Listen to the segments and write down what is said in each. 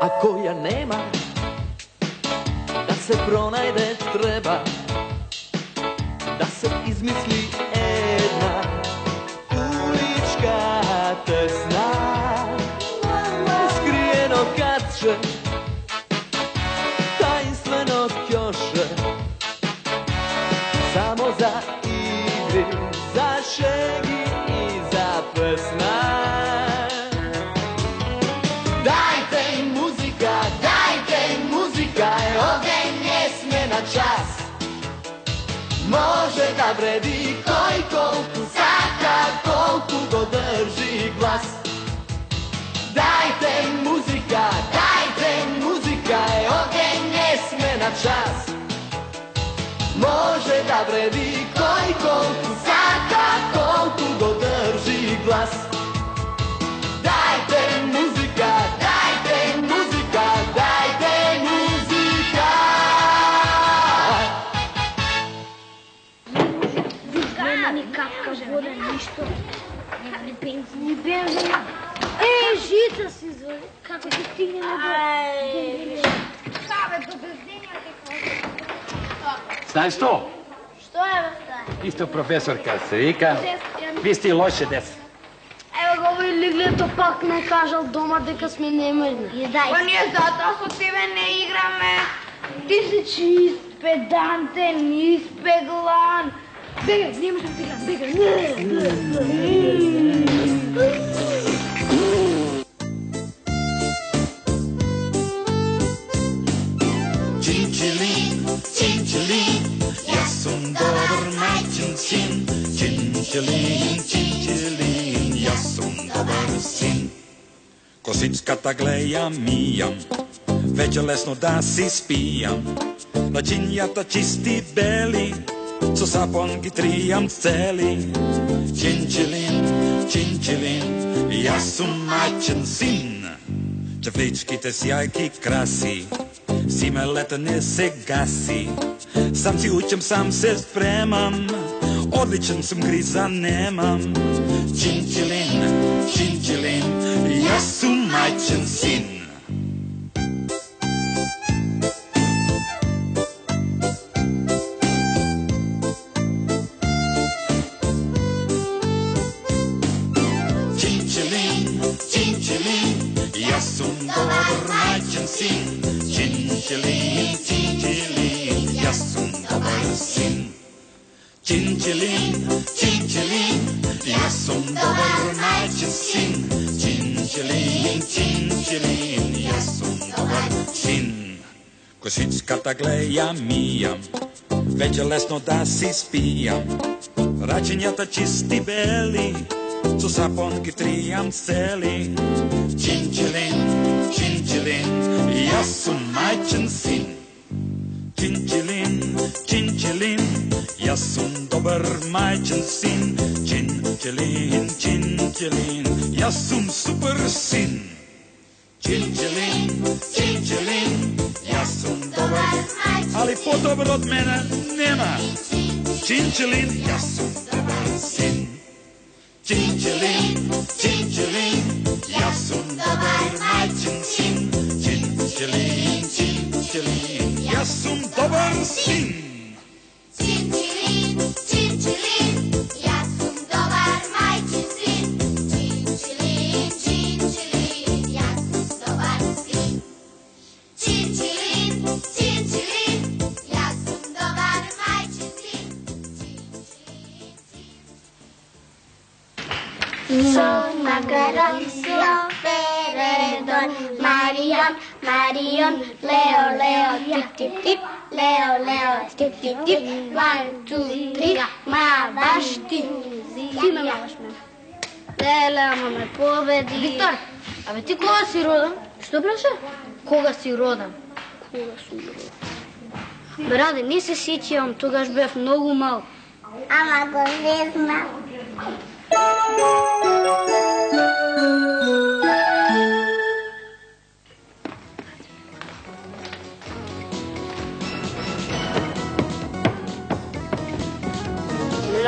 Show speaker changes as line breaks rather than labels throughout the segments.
a koja nema, da se pronaјде треба, da se izmisli една уличка тесна, скриено катче, таинствено кјоше, само за игри, за шеги и за песна. Dajte muzika, ovdje ne sme na čas. Može da vredi koji kolku, saka kolku go drži glas. Dajte muzika, ovdje ne sme na čas. Može da vredi koji kolku, saka kolku go drži glas. Dajte muzika, dajte muzika, dajte muzika.
Nema ni kapka voda, ništa. Nema ni benzin, ni benzin. Žica si zvoli. Kako ti stigne na benzin? Kave do benzina kako?
Знаеш што?
Што е бе?
Исто професорка се вика. Ви сте лоше деца.
Ево го овој лиглето пак не кажал дома дека сме немрни.
Па ние затоа со тебе не играме.
Ти си чист, педантен, испеглан. Бегај, не можам да играм, бегај.
Чинчилин, јас сум добар мајчин син. Чинчилин, јас сум добар син. Косичката глејам, мијам, веќе лесно да си спијам. Начињата чисти бели, со сапон ги тријам цели. Чинчилин, јас сум мајчин син. Чевличките сјајки краси, Симелета не се гаси. Сам си учам, сам се спремам, одличен сум, гриза немам. Чинчилин, јас сум мајчин син. Чинчилин, јас сум добар мајчин син. Чинчилин, јас сум добар син. Чинчилин, јас сум добар мајчин син. Чинчилин, јас сум добар син. Косичката глејам, мијам, веќе лесно да си спијам. Рачињата чисти бели, со сапон ги тријам цели. Чинчилин, јас сум мајчин син. Чинчилин, јас сум добар мајчин син. Чинчилин, јас сум супер син. Чинчилин, јас сум добар мајчин син. Али подобар од мене нема. Чинчилин, јас сум добар син. Чинчилин, јас сум добар мајчин син. Чинчилин, јас сум добар син.
Чинчилин, јас сум добар мајчин син. Чинчилин, јас сум добар син. Чинчилин, јас сум добар мајчин син.
Macaron, Feredon, Marion, Leo, tip, Leo, tip, 1, 2, 3, маваш ти. Ти ме маваш ме. Леле, ама ме победи. Виктор, абе ти кога си родан? Што беше? Кога си родан? Кога сум родан? Браде, не се сеќавам, тогаш бев многу мал.
Ама го не знам.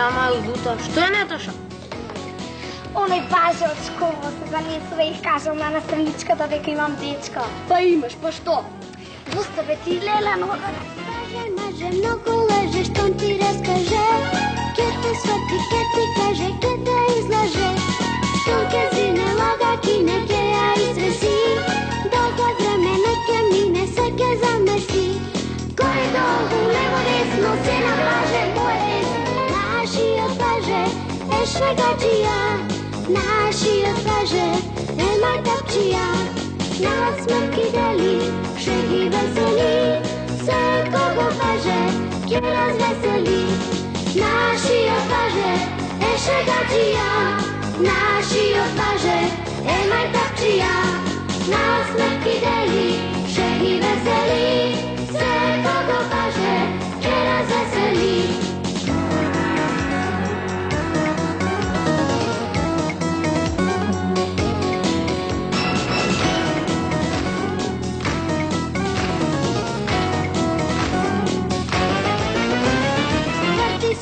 Ама Гута, што е Наташа?
Он ме баже од школа, се занесува и кажам на наставничката дека имам дечко.
Па имаш, па што?
Доста бе ти лела нога.
Маже, много лъже, щом ти разкаже. Ке те свати, ке ти каже, ке те излъже. Щом ке си не лага, ки не ке я изрази. Дълго време не ке мине, се ке замеси. Горе-долу, лево-десно, се наблаже, по-есно. Нашият баже е шегаджия. Нашият баже е майтапчия. Насмърки дали, шеги весели. Се кого баже, ке развесели. Нашият баже е шегаджия. Нашият баже е майтапчия. Насмърки дали, шеги весели. Се кого баже, ке развесели.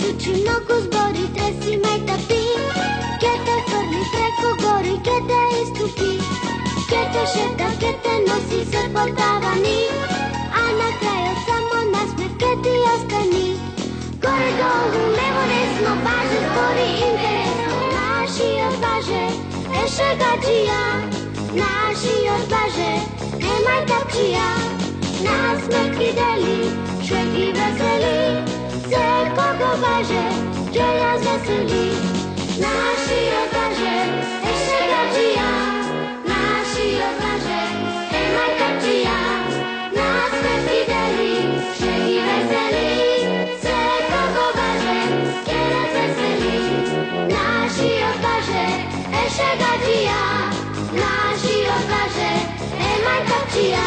Сучи много сбори, треси майтапи. Ке те хвърли преко гори, ке те изтопи. Ке те шета, ке те носи се по тавани. А накрая само насмех ке ти остани. Горе-долу, лево-десно, баже сбори интересно. Нашият баже е шегаджия. Нашият баже е майтапчия. Насмех и дали, шеги весели. Се кого баже, ке я звесели. Нашият баже е шегаджия. Нашият баже е майтапчия. Насмех и дали, шеги весели. Се кого баже, ке я звесели. Нашият баже е шегаджия. Нашият баже е майтапчия.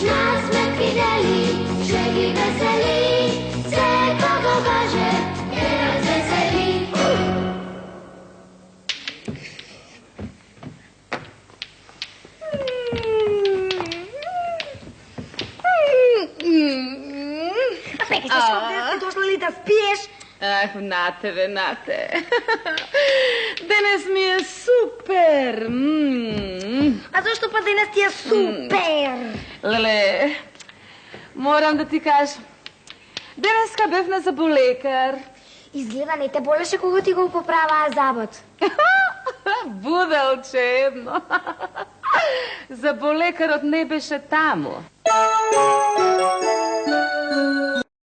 Насмех и дали, шеги весели. Се кого баже, ке развесели.
Пеки се шо, дошла ли да спиеш?
Ах, нате, нате. Денес ми е супер.
А зашто па денес ти е супер?
Леле, морам да ти кажам. Денеска бев на заболекар.
Изгледа не те болеше кога ти го поправаа забот.
Буделче едно. Заболекарот не беше таму.